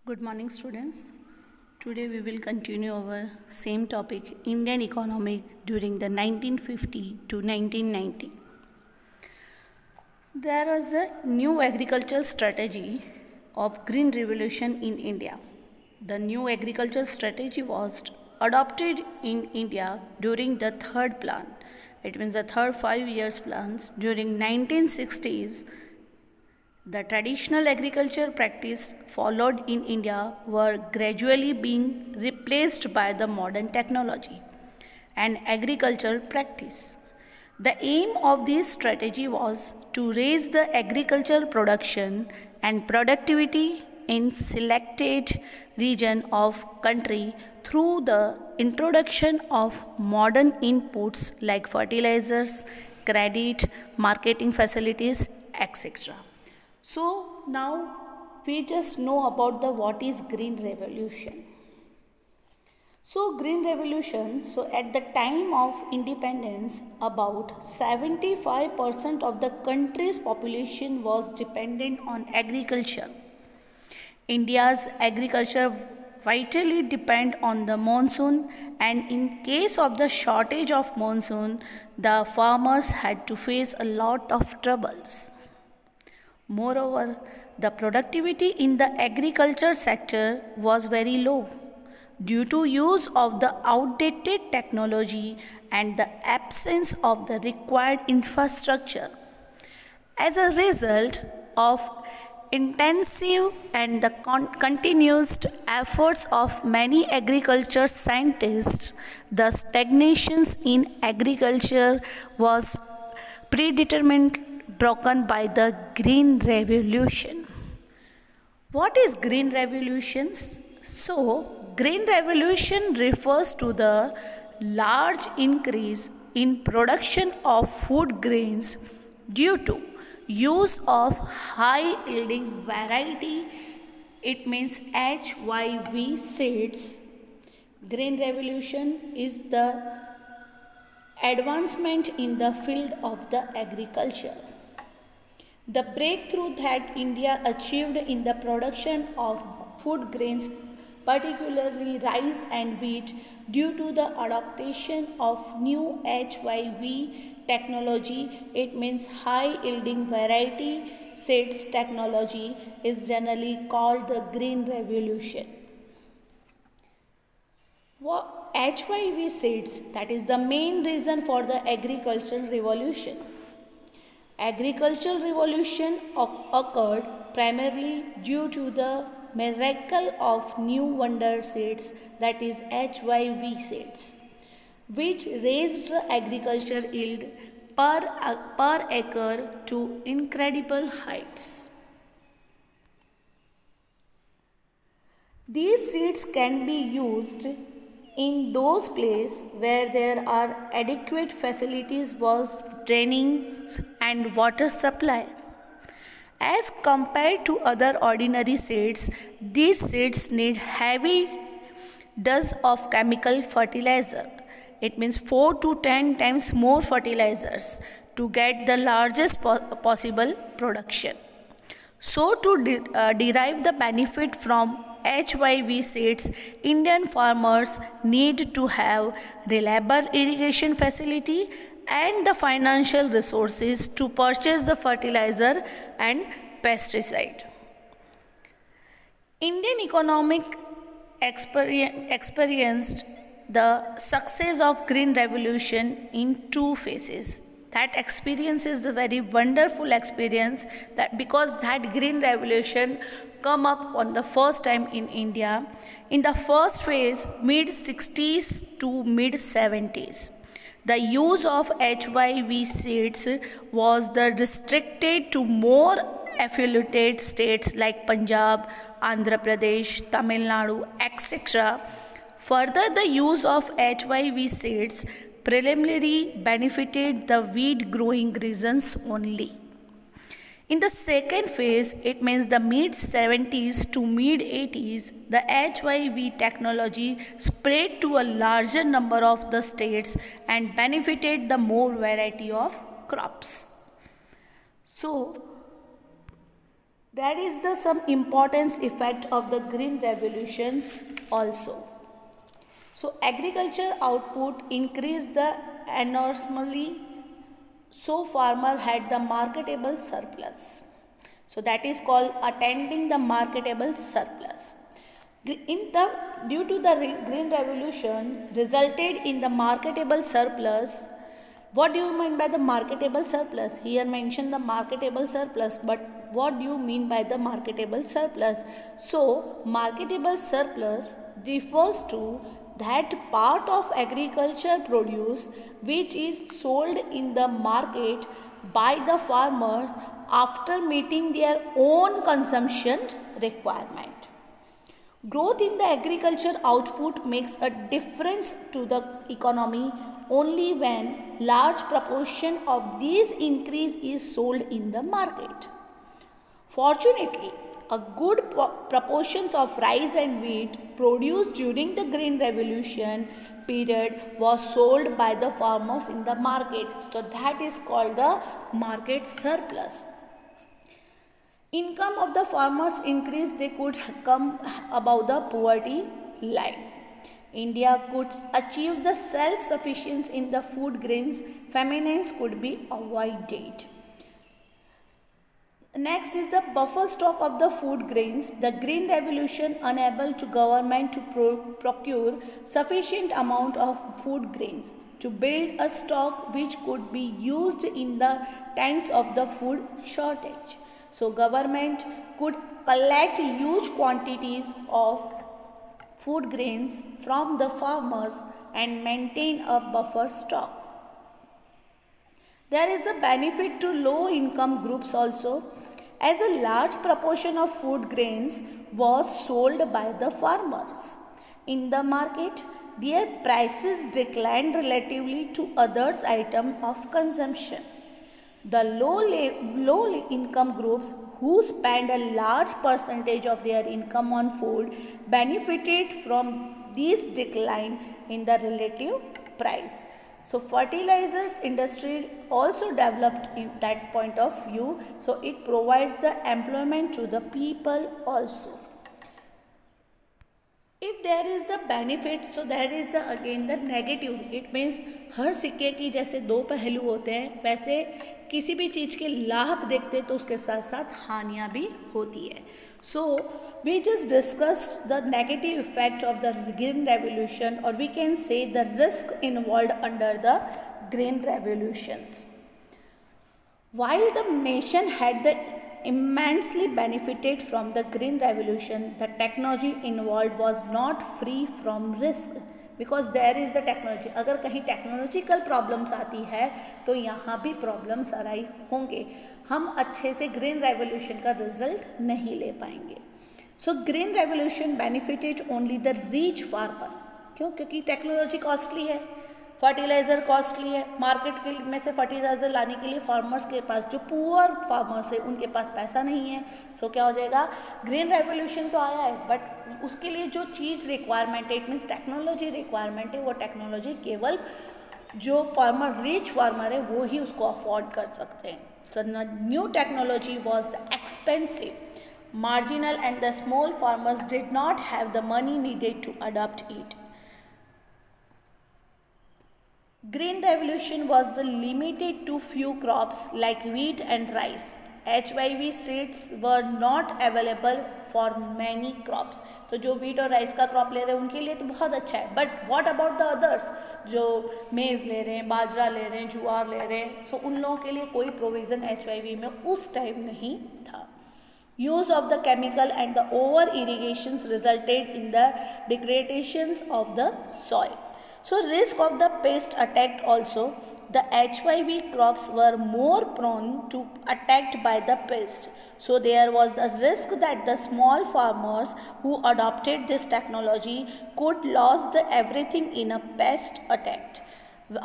Good morning, students. Today we will continue our same topic, Indian economic during the 1950 to 1990. There was a new agriculture strategy of Green Revolution in India. The new agriculture strategy was adopted in India during the third plan. It means the third 5 years plans during 1960s. The traditional agriculture practice followed in India were gradually being replaced by the modern technology and agricultural practice. The aim of this strategy was to raise the agricultural production and productivity in selected region of country through the introduction of modern inputs like fertilizers, credit, marketing facilities, etc. So now we just know about the what is Green Revolution. So Green Revolution, so at the time of independence, about 75% of the country's population was dependent on agriculture. India's agriculture vitally depend on the monsoon, and in case of the shortage of monsoon, the farmers had to face a lot of troubles. Moreover, the productivity in the agriculture sector was very low due to use of the outdated technology and the absence of the required infrastructure. As a result of intensive and the continuous efforts of many agriculture scientists, the stagnations in agriculture was predetermined broken by the Green Revolution. What is Green Revolution? So, Green Revolution refers to the large increase in production of food grains due to use of high yielding variety. It means HYV seeds. Green Revolution is the advancement in the field of the agriculture. The breakthrough that India achieved in the production of food grains, particularly rice and wheat, due to the adaptation of new HYV technology, it means high yielding variety seeds technology, is generally called the Green Revolution. HYV seeds, that is the main reason for the agricultural revolution. Agricultural revolution occurred primarily due to the miracle of new wonder seeds, that is HYV seeds, which raised the agriculture yield per acre to incredible heights. These seeds can be used in those places where there are adequate facilities was draining and water supply. As compared to other ordinary seeds, these seeds need heavy dose of chemical fertilizer. It means 4 to 10 times more fertilizers to get the largest possible production. So to derive the benefit from HYV seeds, Indian farmers need to have reliable irrigation facility and the financial resources to purchase the fertilizer and pesticide. Indian economic experienced the success of Green Revolution in two phases. That experience is the very wonderful experience, that because that Green Revolution come up on the first time in India. In the first phase, mid-60s to mid-70s. The use of HYV seeds was restricted to more affiliated states like Punjab, Andhra Pradesh, Tamil Nadu, etc. Further, the use of HYV seeds preliminarily benefited the wheat growing regions only. In the second phase, it means the mid-70s to mid-80s, the HYV technology spread to a larger number of the states and benefited the more variety of crops. So, That is the some importance effect of the green revolutions also. So agriculture output increased the enormously, so farmer had the marketable surplus. So that is called attending the marketable surplus. Due to the green revolution resulted in the marketable surplus. What do you mean by the marketable surplus? Here mention the marketable surplus, but what do you mean by the marketable surplus? So marketable surplus refers to that part of agriculture produce which is sold in the market by the farmers after meeting their own consumption requirement. Growth in the agriculture output makes a difference to the economy only when large proportion of these increase is sold in the market. Fortunately, a good proportions of rice and wheat produced during the Green Revolution period was sold by the farmers in the market. So that is called the market surplus. Income of the farmers increased, they could come above the poverty line. India could achieve the self-sufficiency in the food grains, famines could be avoided. Next is the buffer stock of the food grains. The Green Revolution enabled to government to procure sufficient amount of food grains to build a stock which could be used in the times of the food shortage. So government could collect huge quantities of food grains from the farmers and maintain a buffer stock. There is a benefit to low income groups also, as a large proportion of food grains was sold by the farmers. In the market, their prices declined relatively to others items of consumption. The low income groups who spend a large percentage of their income on food benefited from this decline in the relative price. So fertilizers industry also developed in that point of view. So it provides the employment to the people also. If there is the benefit, so there is the again the negative. It means हर सिक्के की जैसे दो पहलू होते हैं, वैसे किसी भी चीज़ के लाभ देखते तो उसके साथ साथ हानियाँ भी होती है. So we just discussed the negative effect of the Green Revolution, or we can say the risk involved under the Green Revolutions. While the nation had the immensely benefited from the Green Revolution, the technology involved was not free from risk. Because there is the technology. अगर कहीं technological problems आती है तो यहाँ भी problems अराई होंगे. हम अच्छे से ग्रीन रेवोल्यूशन का रिजल्ट नहीं ले पाएंगे. So green revolution benefited only the rich farmer. क्यों? क्योंकि टेक्नोलॉजी कॉस्टली है, फर्टिलाइज़र कॉस्टली है. मार्केट के में से फर्टिलाइज़र लाने के लिए फार्मर्स के पास, जो पुअर फार्मर्स है उनके पास पैसा नहीं है. सो क्या हो जाएगा? ग्रीन रेवोल्यूशन तो आया है, बट उसके लिए जो चीज़ रिक्वायरमेंट है, इट मीन्स टेक्नोलॉजी रिक्वायरमेंट है, वो टेक्नोलॉजी केवल जो फार्मर रिच फार्मर है वो ही उसको अफोर्ड कर सकते हैं. So new technology was expensive, marginal, and the small farmers did not have the money needed to adopt it. Green Revolution was limited to few crops like wheat and rice. HYV seeds were not available for many crops. तो जो wheat और rice का crop ले रहे हैं उनके लिए तो बहुत अच्छा है. But what about the others? जो maize ले रहे हैं, बाजरा ले रहे हैं, ज्वार ले रहे हैं, so उन लोगों के लिए कोई provision HYV में उस टाइम नहीं था. Use of the chemical and the over irrigations resulted in the degradations of the soil. So risk of the pest attack also. The HYV crops were more prone to attacked by the pest. So there was a risk that the small farmers who adopted this technology could lose everything in a pest attack.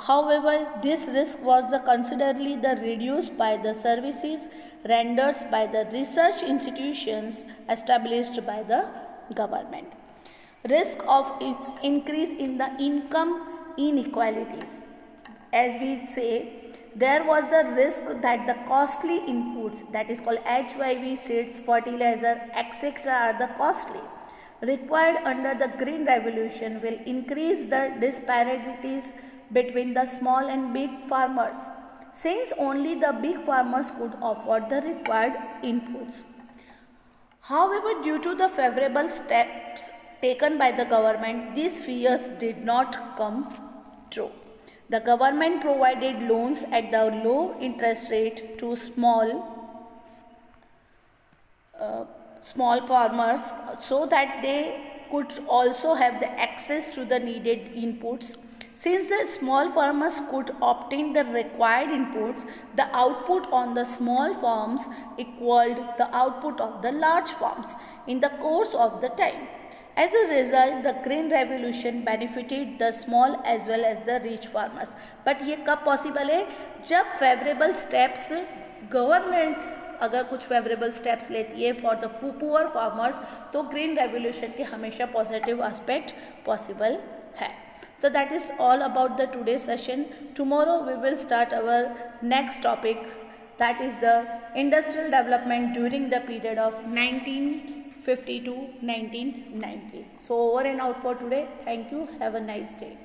However, this risk was considerably reduced by the services rendered by the research institutions established by the government. Risk of increase in the income inequalities. As we say, there was the risk that the costly inputs, that is called HYV, seeds, fertilizer, etc. are the costly required under the Green Revolution will increase the disparities between the small and big farmers, since only the big farmers could afford the required inputs. However, due to the favorable steps taken by the government, these fears did not come true. The government provided loans at the low interest rate to small farmers so that they could also have the access to the needed inputs. Since the small farmers could obtain the required inputs, the output on the small farms equaled the output of the large farms in the course of the time. As a result, the Green Revolution benefited the small as well as the rich farmers. But ये कब possible है? जब favorable steps government अगर कुछ favourable steps लेती है for the poor farmers, तो green revolution के हमेशा पॉजिटिव एस्पेक्ट पॉसिबल है. So that is all about the today's session. Tomorrow we will start our next topic, that is the industrial development during the period of 1950 to 1990. So over and out for today. Thank you. Have a nice day.